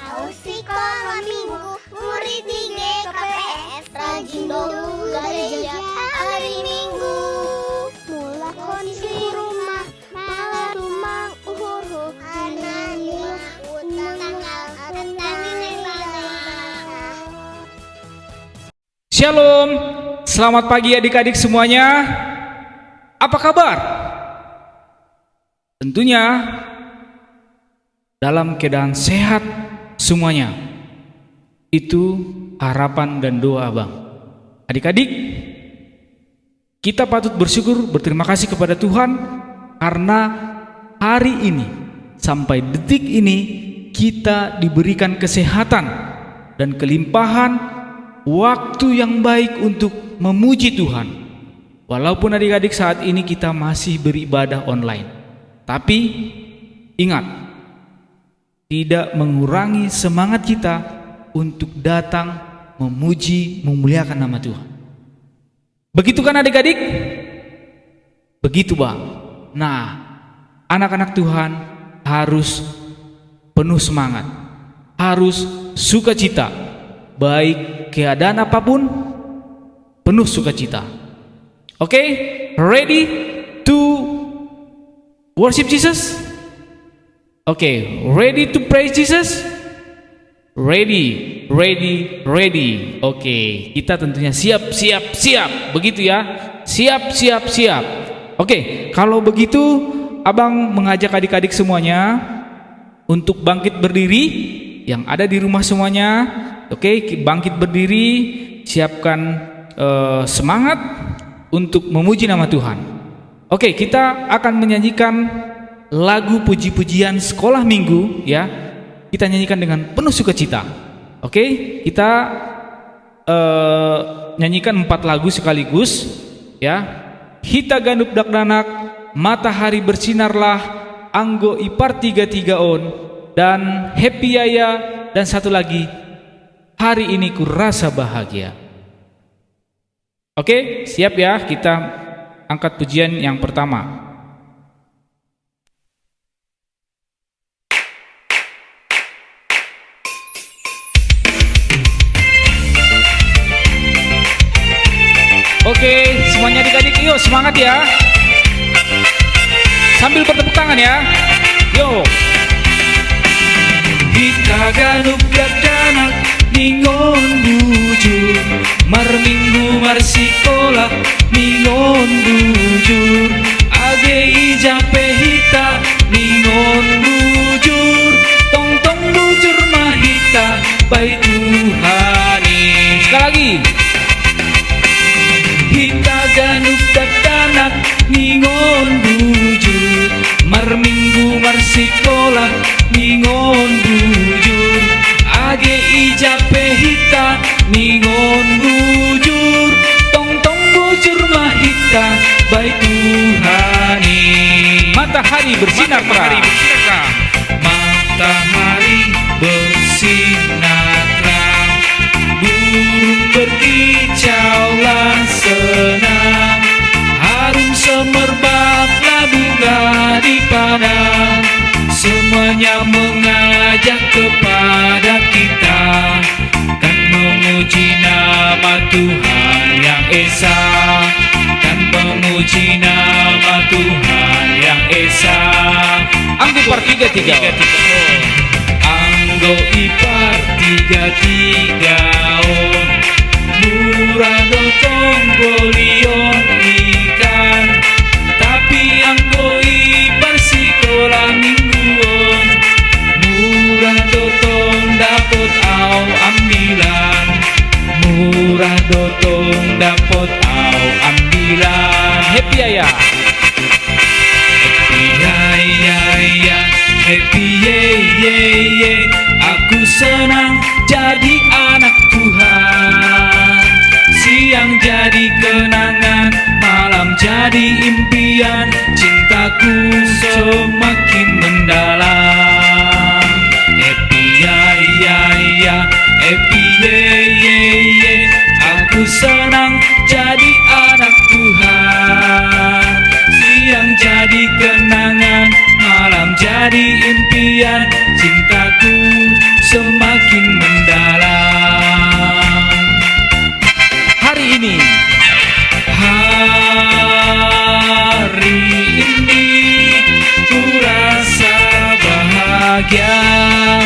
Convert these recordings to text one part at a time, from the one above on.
Sekolah minggu, murid di GKPS rajin dulu gereja hari Minggu. Mula kunci rumah, malah rumah uhuru. Anani Shalom, selamat pagi adik-adik semuanya. Apa kabar? Tentunya dalam keadaan sehat semuanya. Itu harapan dan doa Abang. Adik-adik, kita patut bersyukur, berterima kasih kepada Tuhan karena hari ini sampai detik ini kita diberikan kesehatan dan kelimpahan waktu yang baik untuk memuji Tuhan. Walaupun adik-adik saat ini kita masih beribadah online, tapi ingat, tidak mengurangi semangat kita untuk datang memuji, memuliakan nama Tuhan. Begitu kan adik-adik? Begitu Bang. Nah, anak-anak Tuhan harus penuh semangat, harus sukacita, baik keadaan apapun, penuh sukacita. Oke, ready to worship Jesus? Oke, ready to praise Jesus? Ready. Oke, kita tentunya siap. Begitu ya. Siap. Oke, kalau begitu Abang mengajak adik-adik semuanya untuk bangkit berdiri yang ada di rumah semuanya. Oke, bangkit berdiri, siapkan semangat untuk memuji nama Tuhan. Oke, kita akan menyanyikan lagu puji-pujian sekolah minggu ya. Kita nyanyikan dengan penuh sukacita. Oke, kita nyanyikan 4 lagu sekaligus ya. Hita ganup dakdanak, matahari bersinarlah, anggo ipar 33 on, dan happy yaya, dan satu lagi, hari ini ku rasa bahagia. Oke, siap ya, kita angkat pujian yang pertama. Oke, semuanya adik-adik, yuk semangat ya. Sambil bertepuk tangan ya. Yo. Kita ganup dakdanak ningon bujur, mar minggu mar sikolah ningon bujur, age ijape hita ningon bujur, tong bujur mahita bai Tuhani. Sekali lagi. Hita ganup dakdanak ningon bujur, mar minggu mar sikolah ningon bujur, age ijape hita ningon bujur, tong bujur mahita bai Tuhani. Matahari bersinar terang, matahari bersinar terang, burung berkicaulah senang, harum semerbak bunga di padang, semuanya mengajak kepada kita kan memuji nama Tuhan yang Esa, kan memuji nama Tuhan yang Esa. Anggo ipar 33 anggo ipar 33 on, murah dotong bolion ikan, tapi anggo ipar sikolah mingguon, murah dotong dapot au ambilan, murah dotong dapot au ambilan. Happy ya, happy ya, happy ye, aku senang jadi anak Tuhan. Siang jadi kenangan, malam jadi impian, cintaku semakin mendalam. Happy ya, happy ye, aku senang jadi anak Tuhan. Siang jadi kenangan, malam jadi impian, cintaku semakin bahagia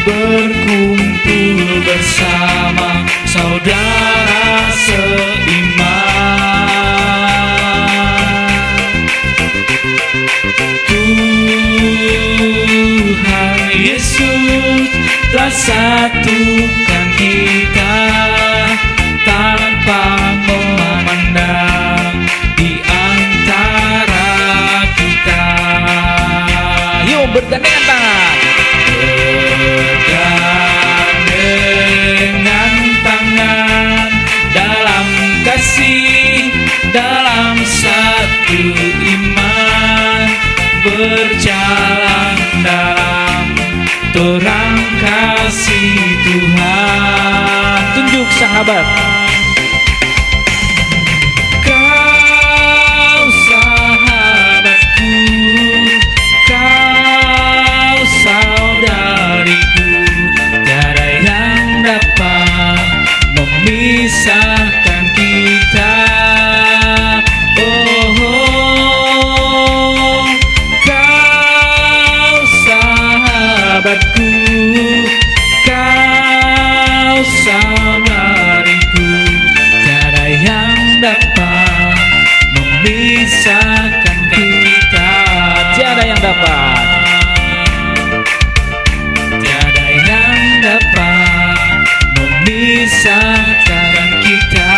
berkumpul bersama saudara seiman. Tuhan Yesus telah satukan kita tanpa memandang di antara kita. Yuk bergandengan tangan. Bergandengan tangan dalam kasih, dalam satu iman, berjalan dalam terang kasih Tuhan. Tunjuk sahabat. Kau sahabatku, kau saudariku, tiada yang dapat memisahkan kita. Oh, kau sahabatku, kau saudariku, tiada yang dapat memisahkan kita. Tiada yang dapat, tiada yang dapat memisahkan kita.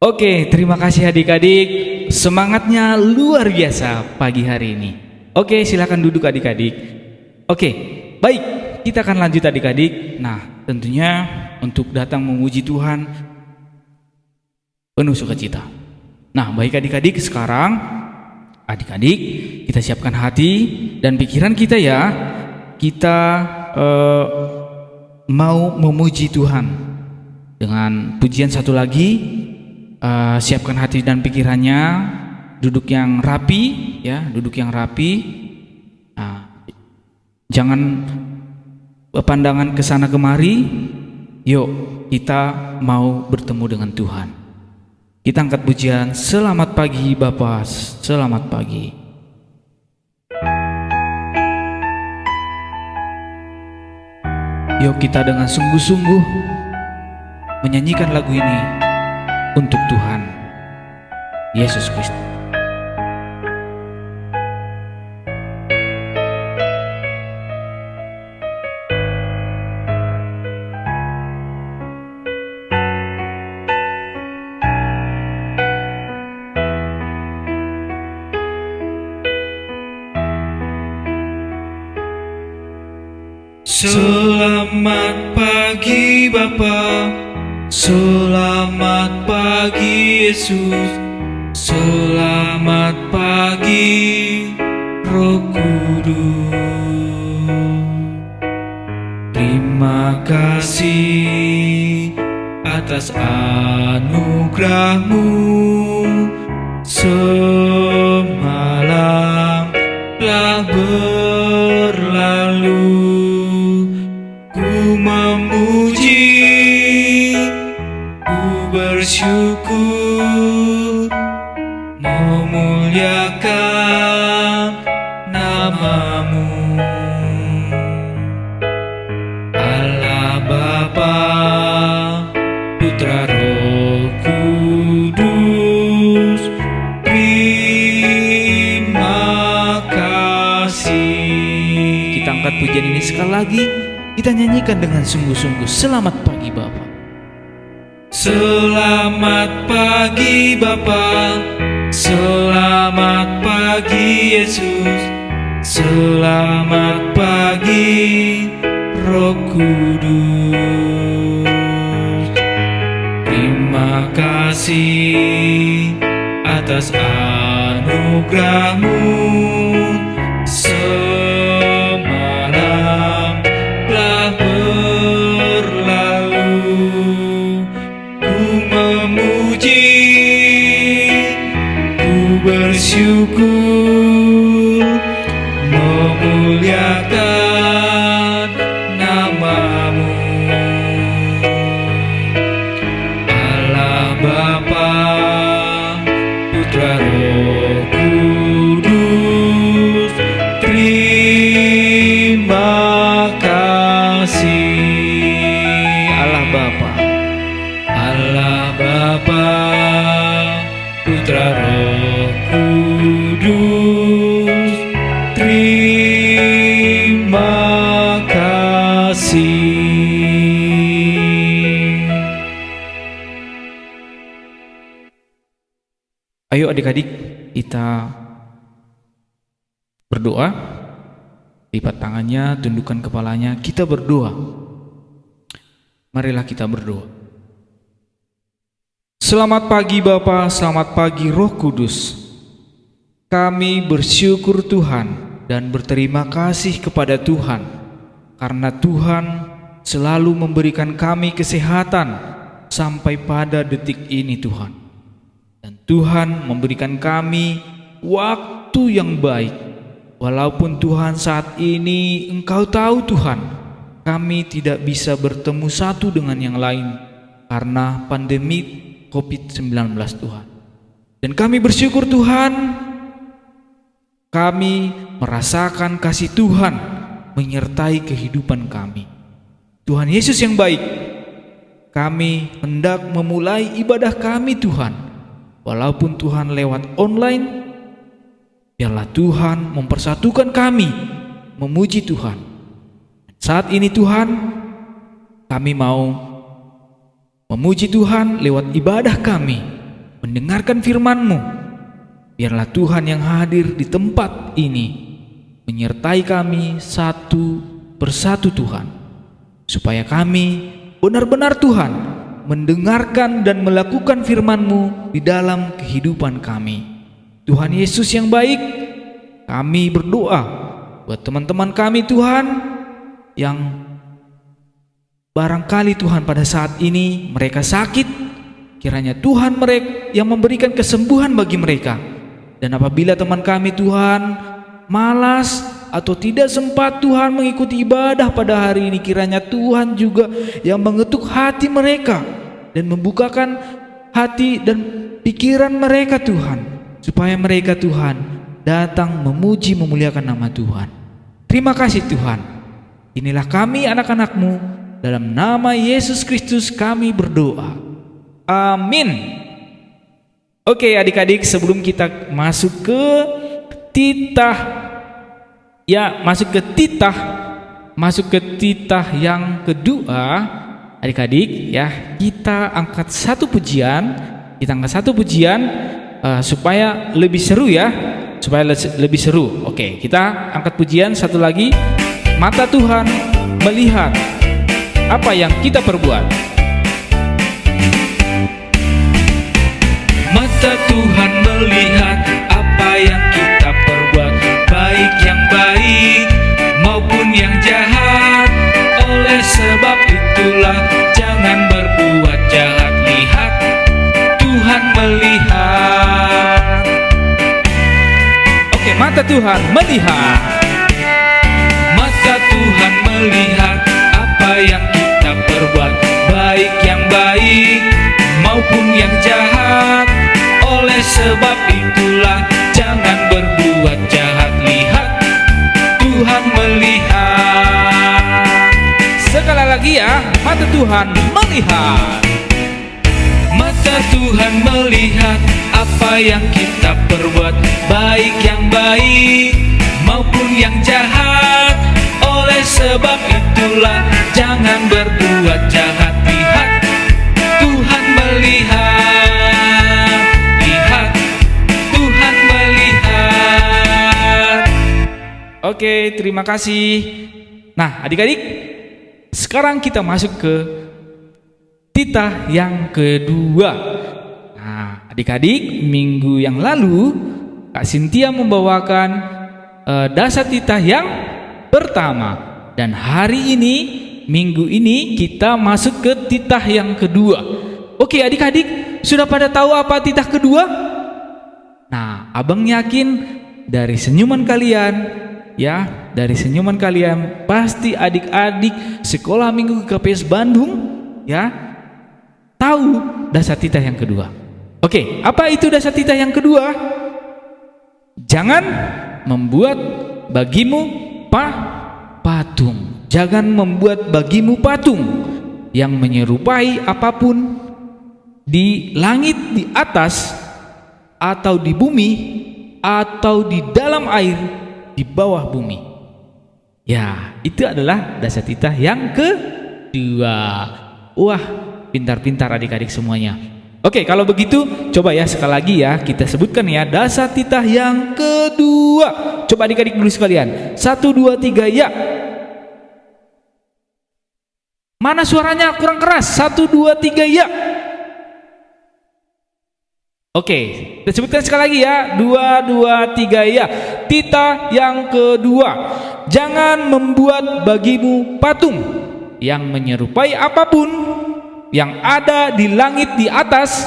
Oke, terima kasih adik-adik. Semangatnya luar biasa pagi hari ini. Oke, silakan duduk adik-adik. Oke, baik. Kita akan lanjut adik-adik. Nah, tentunya untuk datang memuji Tuhan penuh sukacita. Nah, baik adik-adik, sekarang adik-adik kita siapkan hati dan pikiran kita ya. Kita mau memuji Tuhan dengan pujian satu lagi. Siapkan hati dan pikirannya, duduk yang rapi ya, duduk yang rapi. Jangan pandangan ke sana kemari. Yuk kita mau bertemu dengan Tuhan. Kita angkat pujian, selamat pagi Bapa, selamat pagi. Yuk kita dengan sungguh-sungguh menyanyikan lagu ini untuk Tuhan Yesus Kristus. Selamat pagi Bapa, selamat pagi Yesus, selamat pagi Roh Kudus. Terima kasih atas anugerah-Mu, semalam telah berlalu. Ku memuji, ku bersyukur, memuliakan nama-Mu. Allah Bapa, Putra Roh Kudus, terima kasih. Kita angkat pujian ini sekali lagi. Kita nyanyikan dengan sungguh-sungguh. Selamat pagi Bapa. Selamat pagi Bapa, selamat pagi Yesus, selamat pagi Roh Kudus. Terima kasih atas anugerah-Mu, semalam telah berlalu. Ku memuji, ku bersyukur, memuliakan nama-Mu. Allah Bapa, Bapa, Putra, Roh Kudus. Terima kasih. Ayo adik-adik, kita berdoa. Lipat tangannya, tundukkan kepalanya, kita berdoa. Marilah kita berdoa. Selamat pagi Bapa, selamat pagi Roh Kudus. Kami bersyukur Tuhan dan berterima kasih kepada Tuhan, karena Tuhan selalu memberikan kami kesehatan sampai pada detik ini Tuhan. Dan Tuhan memberikan kami waktu yang baik. Walaupun Tuhan saat ini Engkau tahu Tuhan, kami tidak bisa bertemu satu dengan yang lain karena pandemi COVID-19 Tuhan. Dan kami bersyukur Tuhan, kami merasakan kasih Tuhan menyertai kehidupan kami. Tuhan Yesus yang baik, kami hendak memulai ibadah kami Tuhan. Walaupun Tuhan lewat online, biarlah Tuhan mempersatukan kami memuji Tuhan. Saat ini Tuhan, kami mau memuji Tuhan lewat ibadah kami, mendengarkan firman-Mu. Biarlah Tuhan yang hadir di tempat ini menyertai kami satu persatu Tuhan, supaya kami benar-benar Tuhan mendengarkan dan melakukan firman-Mu di dalam kehidupan kami. Tuhan Yesus yang baik, kami berdoa buat teman-teman kami Tuhan, yang barangkali Tuhan pada saat ini mereka sakit, kiranya Tuhan mereka yang memberikan kesembuhan bagi mereka. Dan apabila teman kami Tuhan malas atau tidak sempat Tuhan mengikuti ibadah pada hari ini, kiranya Tuhan juga yang mengetuk hati mereka dan membukakan hati dan pikiran mereka Tuhan, supaya mereka Tuhan datang memuji memuliakan nama Tuhan. Terima kasih Tuhan. Inilah kami anak-anak-Mu, dalam nama Yesus Kristus kami berdoa. Amin. Oke adik-adik, sebelum kita masuk ke masuk ke titah yang kedua, adik-adik ya, kita angkat satu pujian, supaya lebih seru ya, lebih seru. Oke, kita angkat pujian satu lagi. Mata Tuhan melihat apa yang kita perbuat. Mata Tuhan melihat apa yang kita perbuat, baik yang baik maupun yang jahat. Oleh sebab itulah jangan berbuat jahat. Lihat, Tuhan melihat. Oke, mata Tuhan melihat. Mata Tuhan melihat apa yang kita perbuat, baik yang baik maupun yang jahat. Oleh sebab itulah jangan berbuat jahat. Lihat, Tuhan melihat. Sekali lagi ya, mata Tuhan melihat. Mata Tuhan melihat apa yang kita perbuat, baik yang baik maupun yang jahat. Oleh sebab itulah jangan berbuat jahat. Lihat, Tuhan melihat. Lihat, Tuhan melihat. Oke, terima kasih. Nah, adik-adik, sekarang kita masuk ke titah yang kedua. Nah, adik-adik, minggu yang lalu Kak Cynthia membawakan dasar titah yang pertama, dan hari ini, minggu ini kita masuk ke titah yang kedua. Oke adik-adik, sudah pada tahu apa titah kedua? Nah, abang yakin dari senyuman kalian, ya, dari senyuman kalian pasti adik-adik sekolah minggu KPS Bandung, ya, tahu dasar titah yang kedua. Oke, apa itu dasar titah yang kedua? Jangan membuat bagimu patung. Jangan membuat bagimu patung yang menyerupai apapun di langit di atas, atau di bumi, atau di dalam air di bawah bumi. Ya, itu adalah dasar titah yang kedua. Wah, pintar-pintar adik-adik semuanya. Oke, kalau begitu coba ya sekali lagi ya kita sebutkan ya dasar titah yang kedua. Coba adik-adik dulu sekalian. 1, 2, 3 ya. Mana suaranya kurang keras? 1, 2, 3 ya. Oke, kita sebutkan sekali lagi ya. 2, 2, 3 ya. Titah yang kedua, jangan membuat bagimu patung yang menyerupai apapun yang ada di langit di atas,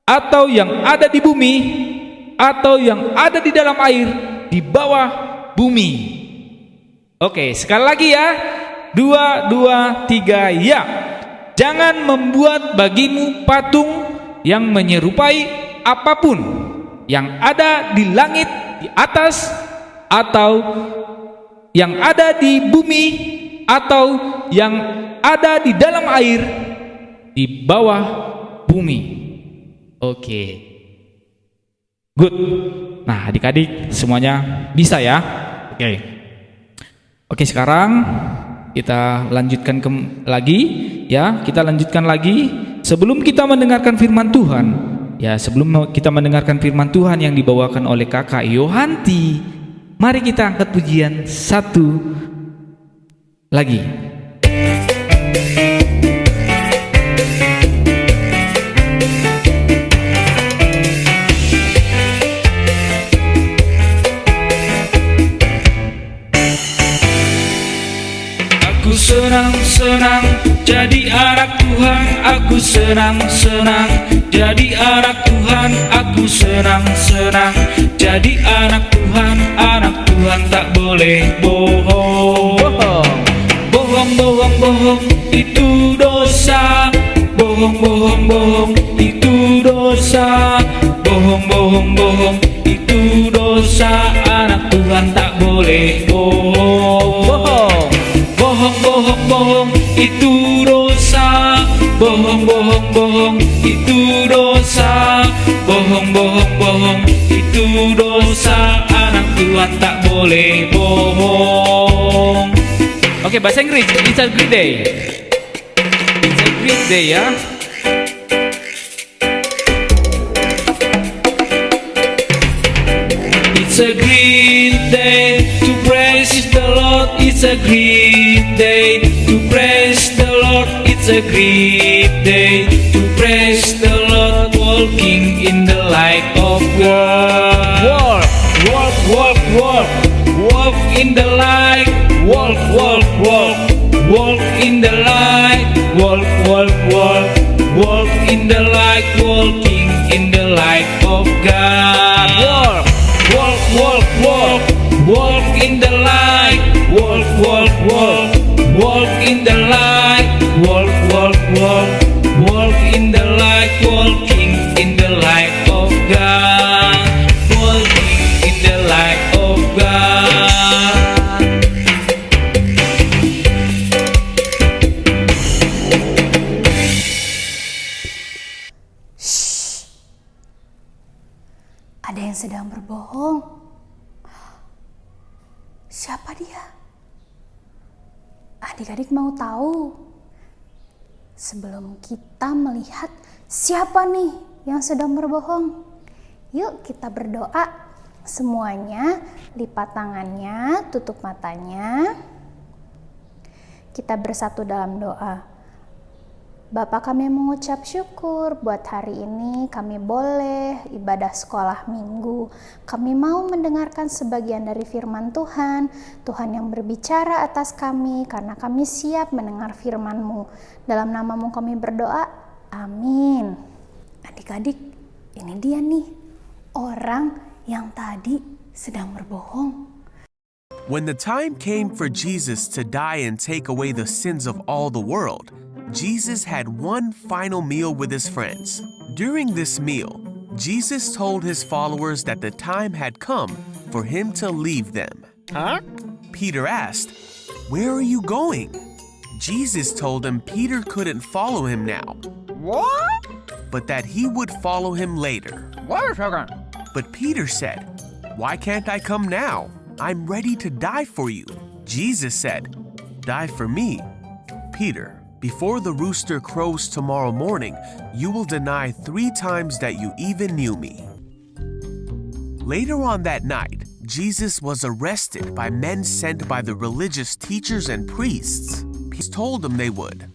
atau yang ada di bumi, atau yang ada di dalam air di bawah bumi. Oke, sekali lagi ya. 2, 2, 3 ya. Jangan membuat bagimu patung yang menyerupai apapun yang ada di langit di atas, atau yang ada di bumi, atau yang ada di dalam air di bawah bumi. Oke, good. Nah, adik-adik semuanya bisa ya. Oke, sekarang kita lanjutkan lagi ya. Kita lanjutkan lagi. Sebelum kita mendengarkan firman Tuhan, ya sebelum kita mendengarkan firman Tuhan yang dibawakan oleh kakak Yohanti, mari kita angkat pujian satu lagi. Aku senang-senang jadi anak Tuhan. Aku senang-senang jadi anak Tuhan. Aku senang-senang jadi anak Tuhan. Anak Tuhan tak boleh bohong. Bohong, bohong, bohong, itu dosa. Bohong, bohong, bohong, itu dosa. Bohong, bohong, bohong, itu dosa. Anak Tuhan tak boleh bohong. Bohong, bohong, bohong, itu dosa. Bohong, bohong, bohong, itu dosa. Bohong, bohong, bohong, itu dosa. Anak Tuhan tak boleh bohong. Oke, bahasa Inggris. It's a great day. It's a great day ya. It's a great day to praise the Lord. It's a great day to praise the Lord. It's a great day to praise the Lord. Walking in the light of God. Walk, walk, walk, walk. Walk in the light. Walk, walk, walk. Walk in the light. Walk, walk, walk. Walk in the light. Walking in the light of God. Walk. Walk, walk, walk, walk in the light. Walk, walk, walk, walk in the light. Walk, walk, walk, walk in the light. Walking in the light of God. Walking in the light of God. Ada yang sedang berbohong. Siapa dia? Adik-adik mau tahu? Sebelum kita melihat siapa nih yang sedang berbohong, yuk kita berdoa. Semuanya lipat tangannya, tutup matanya. Kita bersatu dalam doa. Bapa, kami mengucap syukur buat hari ini kami boleh ibadah sekolah minggu. Kami mau mendengarkan sebagian dari firman Tuhan. Tuhan yang berbicara atas kami karena kami siap mendengar firman-Mu. Dalam nama-Mu kami berdoa. Amin. Adik-adik, ini dia nih orang yang tadi sedang berbohong. When the time came for Jesus to die and take away the sins of all the world, Jesus had one final meal with his friends. During this meal, Jesus told his followers that the time had come for him to leave them. Peter asked, "Where are you going?" Jesus told him Peter couldn't follow him now, What? but that he would follow him later. Wait a second. But Peter said, "Why can't I come now? I'm ready to die for you." Jesus said, "Die for me? Peter, before the rooster crows tomorrow morning, you will deny 3 times that you even knew me." Later on that night, Jesus was arrested by men sent by the religious teachers and priests. He told them they would.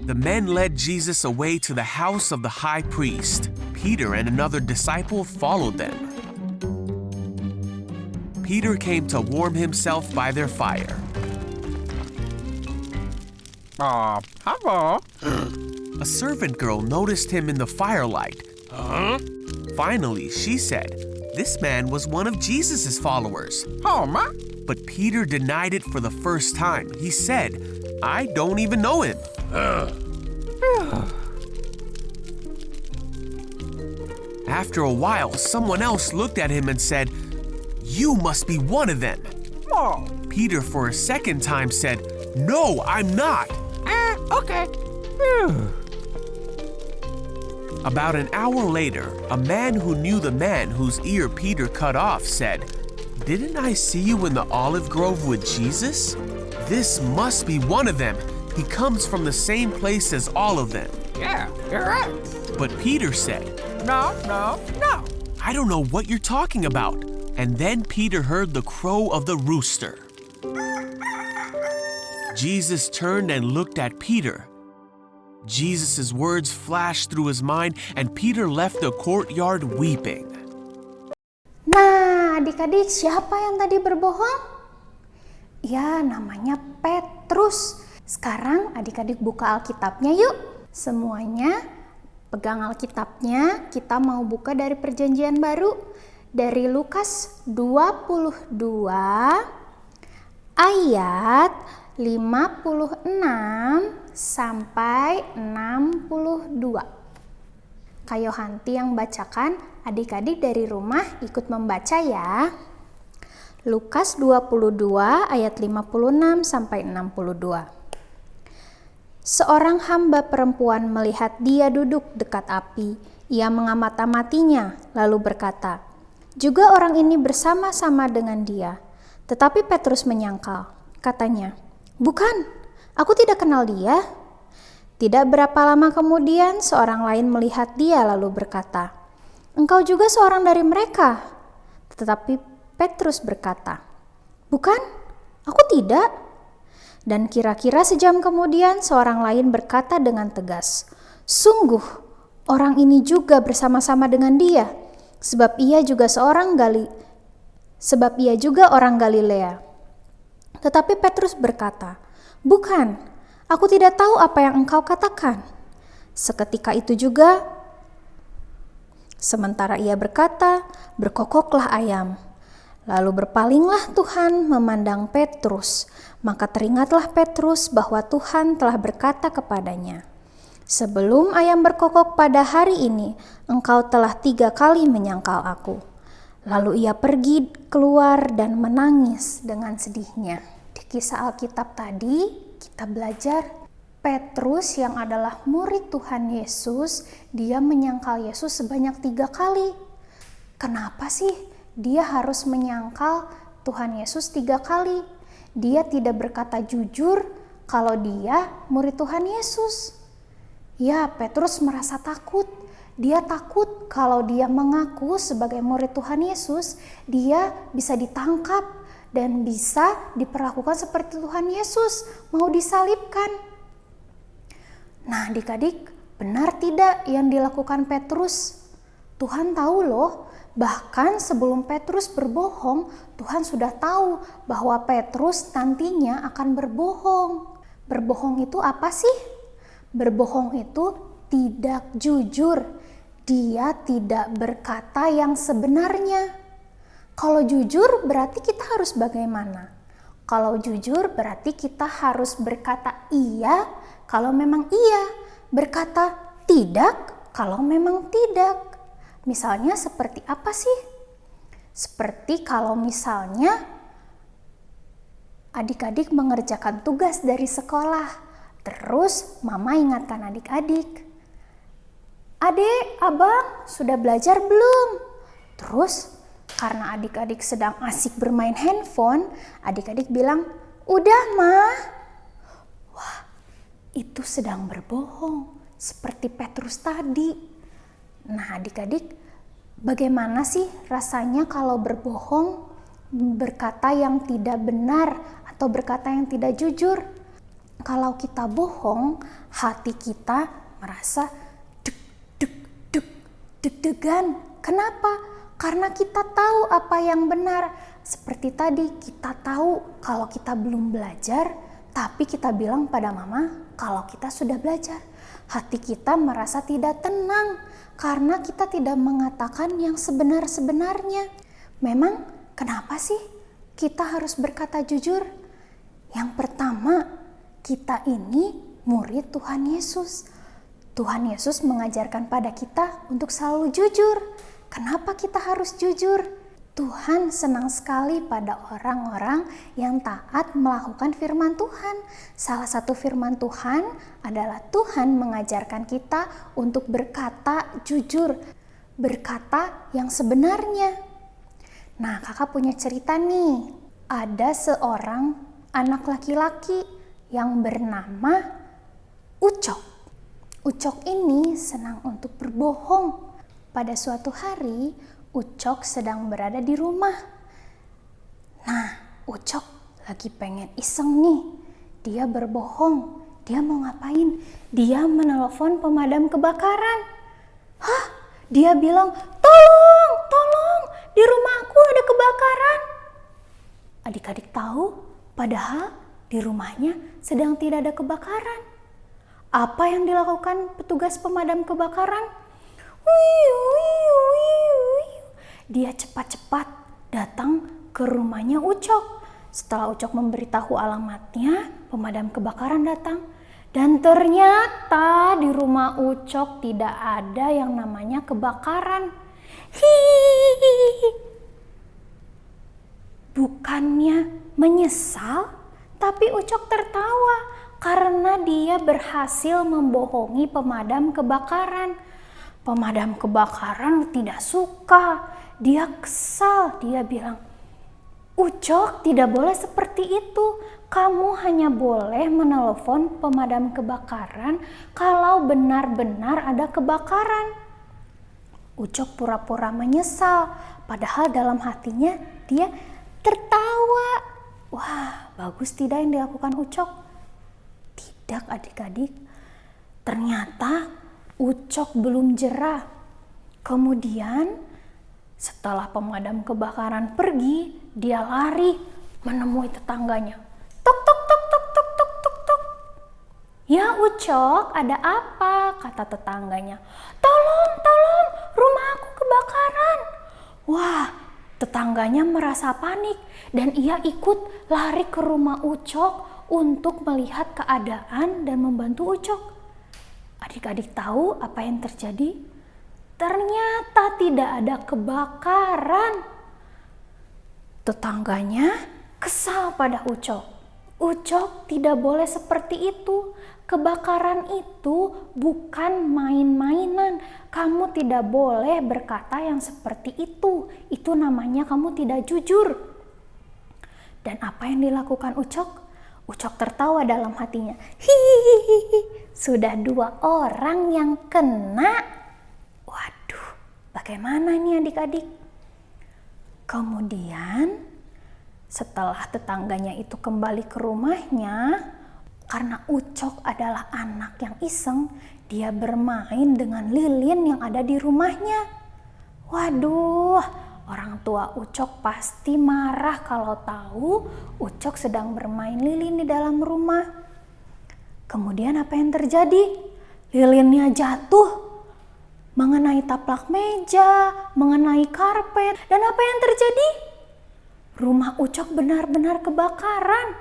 The men led Jesus away to the house of the high priest. Peter and another disciple followed them. Peter came to warm himself by their fire. Hello. A servant girl noticed him in the firelight. Finally, she said, "This man was one of Jesus' followers." Oh, ma. But Peter denied it for the first time. He said, "I don't even know him." After a while, someone else looked at him and said, "You must be one of them." Oh. Peter, for a second time, said, "No, I'm not." Okay. About an hour later, a man who knew the man whose ear Peter cut off said, "Didn't I see you in the olive grove with Jesus? This must be one of them. He comes from the same place as all of them." Yeah, you're right. But Peter said, No. "I don't know what you're talking about." And then Peter heard the crow of the rooster. Jesus turned and looked at Peter. Jesus' words flashed through his mind, and Peter left the courtyard weeping. Nah, adik-adik, siapa yang tadi berbohong? Ya, namanya Petrus. Sekarang adik-adik buka Alkitabnya yuk. Semuanya pegang Alkitabnya. Kita mau buka dari Perjanjian Baru. Dari Lukas 22 ayat 56 sampai 62. Kak Yohanti yang bacakan, adik-adik dari rumah ikut membaca ya. Lukas 22 ayat 56 sampai 62. Seorang hamba perempuan melihat dia duduk dekat api. Ia mengamati-amatinya lalu berkata, "Juga orang ini bersama-sama dengan dia." Tetapi Petrus menyangkal. Katanya, "Bukan, aku tidak kenal dia." Tidak berapa lama kemudian seorang lain melihat dia lalu berkata, "Engkau juga seorang dari mereka." Tetapi Petrus berkata, "Bukan, aku tidak." Dan kira-kira sejam kemudian seorang lain berkata dengan tegas, "Sungguh, orang ini juga bersama-sama dengan dia, sebab ia juga orang Galilea." Tetapi Petrus berkata, "Bukan, aku tidak tahu apa yang engkau katakan." Seketika itu juga, sementara ia berkata, berkokoklah ayam. Lalu berpalinglah Tuhan memandang Petrus. Maka teringatlah Petrus bahwa Tuhan telah berkata kepadanya, "Sebelum ayam berkokok pada hari ini, engkau telah 3 kali menyangkal aku." Lalu ia pergi keluar dan menangis dengan sedihnya. Di kisah Alkitab tadi, kita belajar Petrus yang adalah murid Tuhan Yesus, dia menyangkal Yesus sebanyak 3 kali. Kenapa sih dia harus menyangkal Tuhan Yesus 3 kali? Dia tidak berkata jujur kalau dia murid Tuhan Yesus. Ya, Petrus merasa takut. Dia takut kalau dia mengaku sebagai murid Tuhan Yesus, dia bisa ditangkap dan bisa diperlakukan seperti Tuhan Yesus, mau disalibkan. Nah, adik-adik, benar tidak yang dilakukan Petrus? Tuhan tahu loh, bahkan sebelum Petrus berbohong, Tuhan sudah tahu bahwa Petrus nantinya akan berbohong. Berbohong itu apa sih? Berbohong itu tidak jujur. Dia tidak berkata yang sebenarnya. Kalau jujur berarti kita harus bagaimana? Kalau jujur berarti kita harus berkata iya kalau memang iya, berkata tidak kalau memang tidak. Misalnya seperti apa sih? Seperti kalau misalnya Adik-adik mengerjakan tugas dari sekolah. Terus mama ingatkan adik-adik, "Adik, abang sudah belajar belum?" Terus karena adik-adik sedang asik bermain handphone, adik-adik bilang, "Udah, Ma." Wah, itu sedang berbohong, seperti Petrus tadi. Nah, adik-adik, bagaimana sih rasanya kalau berbohong, berkata yang tidak benar atau berkata yang tidak jujur? Kalau kita bohong, hati kita merasa deg-degan. Kenapa? Karena kita tahu apa yang benar. Seperti tadi, kita tahu kalau kita belum belajar, tapi kita bilang pada mama kalau kita sudah belajar. Hati kita merasa tidak tenang karena kita tidak mengatakan yang sebenar-sebenarnya. Memang kenapa sih kita harus berkata jujur? Yang pertama, kita ini murid Tuhan Yesus. Tuhan Yesus mengajarkan pada kita untuk selalu jujur. Kenapa kita harus jujur? Tuhan senang sekali pada orang-orang yang taat melakukan firman Tuhan. Salah satu firman Tuhan adalah Tuhan mengajarkan kita untuk berkata jujur, berkata yang sebenarnya. Nah, kakak punya cerita nih. Ada seorang anak laki-laki yang bernama Ucok. Ucok ini senang untuk berbohong. Pada suatu hari, Ucok sedang berada di rumah. Nah, Ucok lagi pengen iseng nih. Dia berbohong. Dia mau ngapain? Dia menelepon pemadam kebakaran. Hah? Dia bilang, "Tolong, tolong, di rumahku ada kebakaran." Adik-adik tahu, padahal di rumahnya sedang tidak ada kebakaran. Apa yang dilakukan petugas pemadam kebakaran? Dia cepat-cepat datang ke rumahnya Ucok. Setelah Ucok memberitahu alamatnya, pemadam kebakaran datang. Dan ternyata di rumah Ucok tidak ada yang namanya kebakaran. Hihihi. Bukannya menyesal, tapi Ucok tertawa karena dia berhasil membohongi pemadam kebakaran. Pemadam kebakaran tidak suka, dia kesal, dia bilang, "Ucok, tidak boleh seperti itu. Kamu hanya boleh menelepon pemadam kebakaran kalau benar-benar ada kebakaran." Ucok pura-pura menyesal, padahal dalam hatinya dia tertawa. Wah, bagus tidak yang dilakukan Ucok? Tidak, adik-adik. Ternyata Ucok belum jerah. Kemudian setelah pemadam kebakaran pergi, dia lari menemui tetangganya. Tok tok tok tok tok tok tok tok. "Ya Ucok, ada apa?" kata tetangganya. "Tolong, tolong, rumah aku kebakaran." Wah, tetangganya merasa panik dan ia ikut lari ke rumah Ucok untuk melihat keadaan dan membantu Ucok. Adik-adik tahu apa yang terjadi? Ternyata tidak ada kebakaran. Tetangganya kesal pada Ucok. "Ucok, tidak boleh seperti itu. Kebakaran itu bukan main-mainan. Kamu tidak boleh berkata yang seperti itu. Itu namanya kamu tidak jujur." Dan apa yang dilakukan Ucok? Ucok tertawa dalam hatinya. Hihihi, sudah 2 orang yang kena. Waduh, bagaimana ini adik-adik? Kemudian setelah tetangganya itu kembali ke rumahnya, karena Ucok adalah anak yang iseng, dia bermain dengan lilin yang ada di rumahnya. Waduh, orang tua Ucok pasti marah kalau tahu Ucok sedang bermain lilin di dalam rumah. Kemudian apa yang terjadi? Lilinnya jatuh mengenai taplak meja, mengenai karpet. Dan apa yang terjadi? Rumah Ucok benar-benar kebakaran.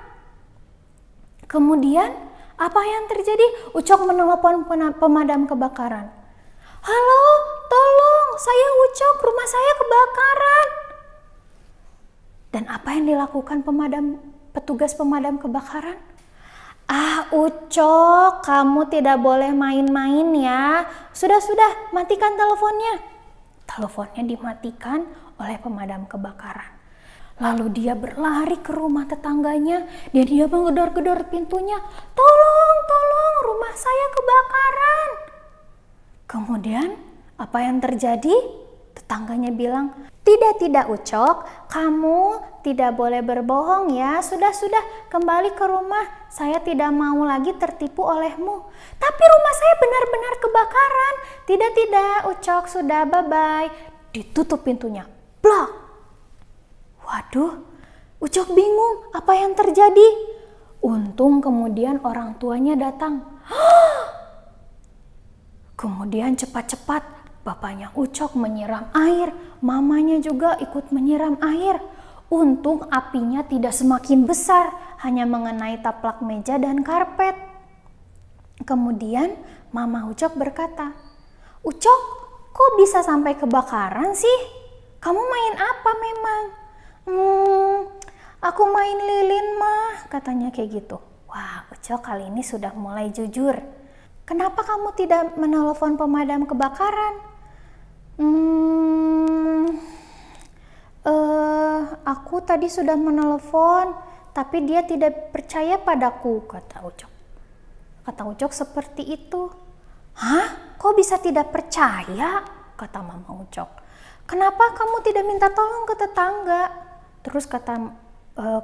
Kemudian apa yang terjadi? Ucok menelepon pemadam kebakaran. "Halo, tolong, saya Ucok, rumah saya kebakaran." Dan apa yang dilakukan pemadam petugas pemadam kebakaran. Ah, Ucok, kamu tidak boleh main-main ya. Sudah, matikan teleponnya. Teleponnya dimatikan oleh pemadam kebakaran. Lalu dia berlari ke rumah tetangganya dan dia menggedor-gedor pintunya. Tolong, rumah saya kebakaran. Kemudian apa yang terjadi? Tetangganya bilang, tidak Ucok, kamu tidak boleh berbohong ya. Sudah, kembali ke rumah. Saya tidak mau lagi tertipu olehmu. Tapi rumah saya benar-benar kebakaran. Tidak Ucok, sudah, bye-bye. Ditutup pintunya. Blok. Waduh, Ucok bingung apa yang terjadi. Untung kemudian orang tuanya datang. Kemudian cepat-cepat bapaknya Ucok menyiram air, mamanya juga ikut menyiram air. Untung apinya tidak semakin besar, hanya mengenai taplak meja dan karpet. Kemudian mama Ucok berkata, Ucok, kok bisa sampai kebakaran sih? Kamu main apa memang? Aku main lilin mah, katanya kayak gitu. Wah, Ucok kali ini sudah mulai jujur. Kenapa kamu tidak menelepon pemadam kebakaran? Aku tadi sudah menelepon, tapi dia tidak percaya padaku, kata Ucok. Kata Ucok seperti itu. Hah? Kok bisa tidak percaya? Kata mama Ucok. Kenapa kamu tidak minta tolong ke tetangga? Terus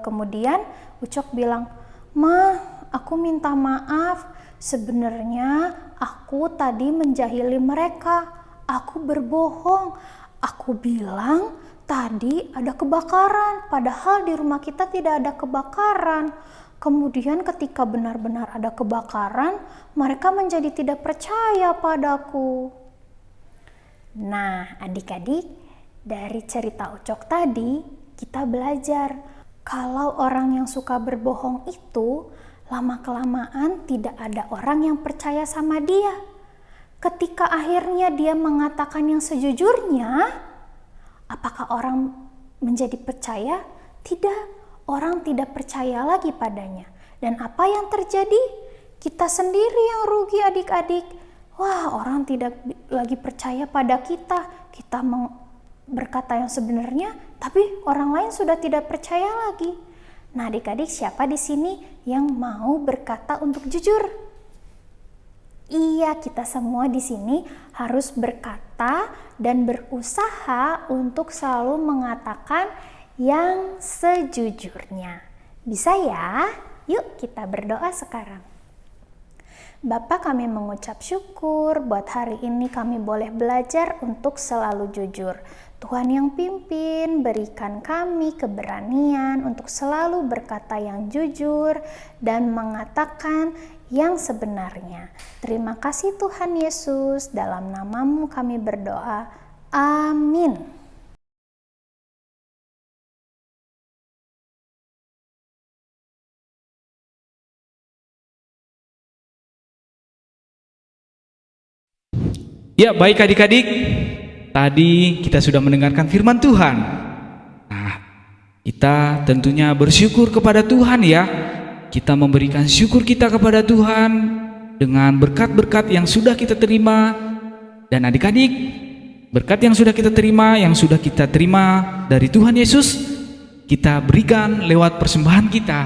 kemudian Ucok bilang, Ma, aku minta maaf. Sebenarnya aku tadi menjahili mereka. Aku berbohong. Aku bilang tadi ada kebakaran, padahal di rumah kita tidak ada kebakaran. Kemudian ketika benar-benar ada kebakaran, mereka menjadi tidak percaya padaku. Nah, adik-adik, dari cerita Ucok tadi, kita belajar kalau orang yang suka berbohong itu, lama-kelamaan tidak ada orang yang percaya sama dia. Ketika akhirnya dia mengatakan yang sejujurnya, apakah orang menjadi percaya? Tidak, orang tidak percaya lagi padanya. Dan apa yang terjadi? Kita sendiri yang rugi adik-adik. Wah, orang tidak lagi percaya pada kita. Kita berkata yang sebenarnya, tapi orang lain sudah tidak percaya lagi. Nah, adik-adik, siapa di sini yang mau berkata untuk jujur? Iya, kita semua di sini harus berkata dan berusaha untuk selalu mengatakan yang sejujurnya. Bisa ya? Yuk kita berdoa sekarang. Bapa, kami mengucap syukur buat hari ini kami boleh belajar untuk selalu jujur. Tuhan yang pimpin, berikan kami keberanian untuk selalu berkata yang jujur dan mengatakan yang sebenarnya. Terima kasih Tuhan Yesus, dalam nama-Mu kami berdoa. Amin. Ya, baik adik-adik. Tadi kita sudah mendengarkan firman Tuhan. Nah, kita tentunya bersyukur kepada Tuhan ya. Kita memberikan syukur kita kepada Tuhan dengan berkat-berkat yang sudah kita terima. Dan adik-adik, berkat yang sudah kita terima dari Tuhan Yesus, kita berikan lewat persembahan kita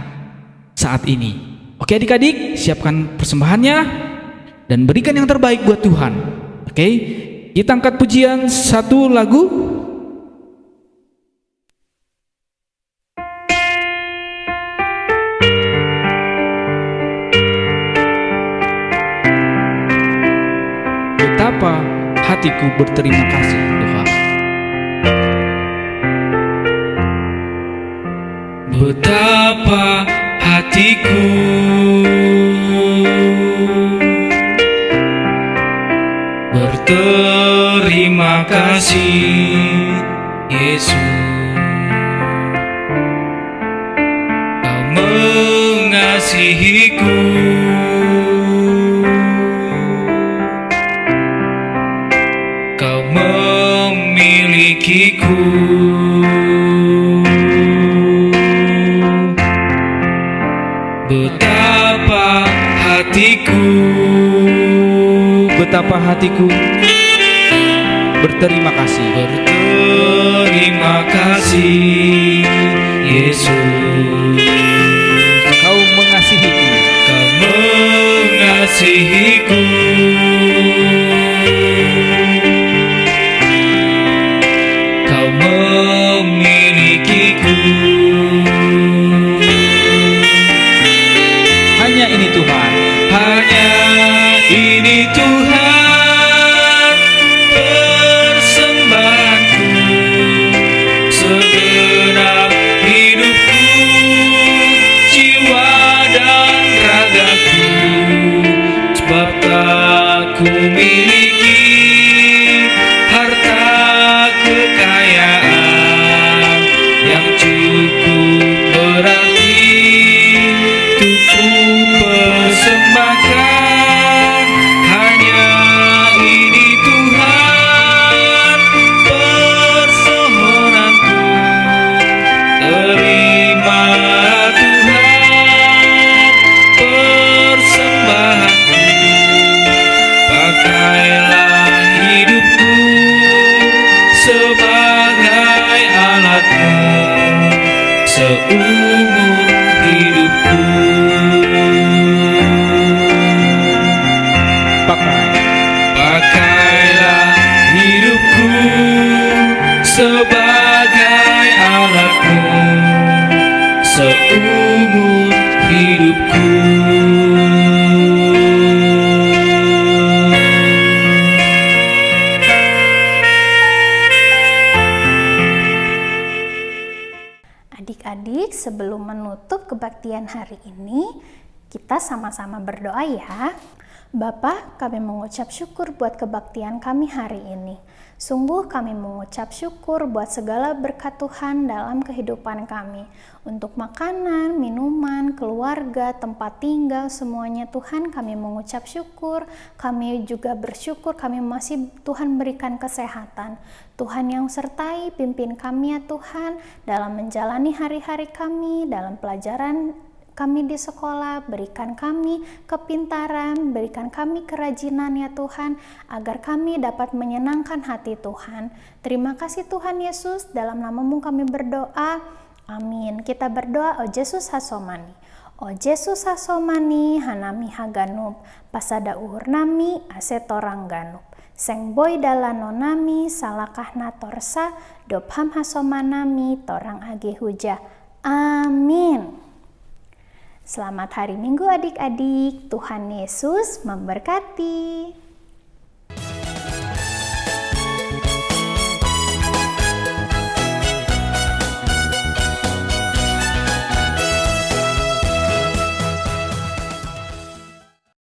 saat ini. Oke adik-adik, siapkan persembahannya dan berikan yang terbaik buat Tuhan. Oke, kita angkat pujian satu lagu. Betapa hatiku berterima kasih Tuhan. Betapa hatiku berterima kasih Yesus. Kau mengasihiku, Kau memilikiku. hatiku, betapa hatiku berterima kasih. Berterima kasih Yesus, Kau mengasihiku, Kau mengasihiku. Kau memilikiku. Hanya ini Tuhan, hanya ini Tuhan, persembahanku, segenap hidupku, jiwa dan ragaku, sebab tak ku miliki harta kekayaan yang cukup berarti untuk ku persembahkan. Hanya ini Tuhan, permohonanku, terima Tuhan persembahanku. Pakailah hidupku sebagai alatmu seumur hidupku. Pakailah hidupku sebagai alatmu seumur hidupku. Adik-adik, sebelum menutup kebaktian hari ini, kita sama-sama berdoa ya. Bapa, kami mengucap syukur buat kebaktian kami hari ini. Sungguh kami mengucap syukur buat segala berkat Tuhan dalam kehidupan kami. Untuk makanan, minuman, keluarga, tempat tinggal, semuanya Tuhan kami mengucap syukur. Kami juga bersyukur kami masih Tuhan berikan kesehatan. Tuhan yang sertai, pimpin kami ya Tuhan dalam menjalani hari-hari kami, dalam pelajaran kami di sekolah, berikan kami kepintaran, berikan kami kerajinan ya Tuhan, agar kami dapat menyenangkan hati Tuhan. Terima kasih Tuhan Yesus, dalam nama-Mu kami berdoa, amin. Kita berdoa, O Yesus hasomani. O Yesus hasomani, hanami haganub, pasada uhur nami, asetorang ganub. Seng boy dalano nami, salakah natorsa, dopham hasomanami, torang age huja. Amin. Selamat hari Minggu adik-adik, Tuhan Yesus memberkati.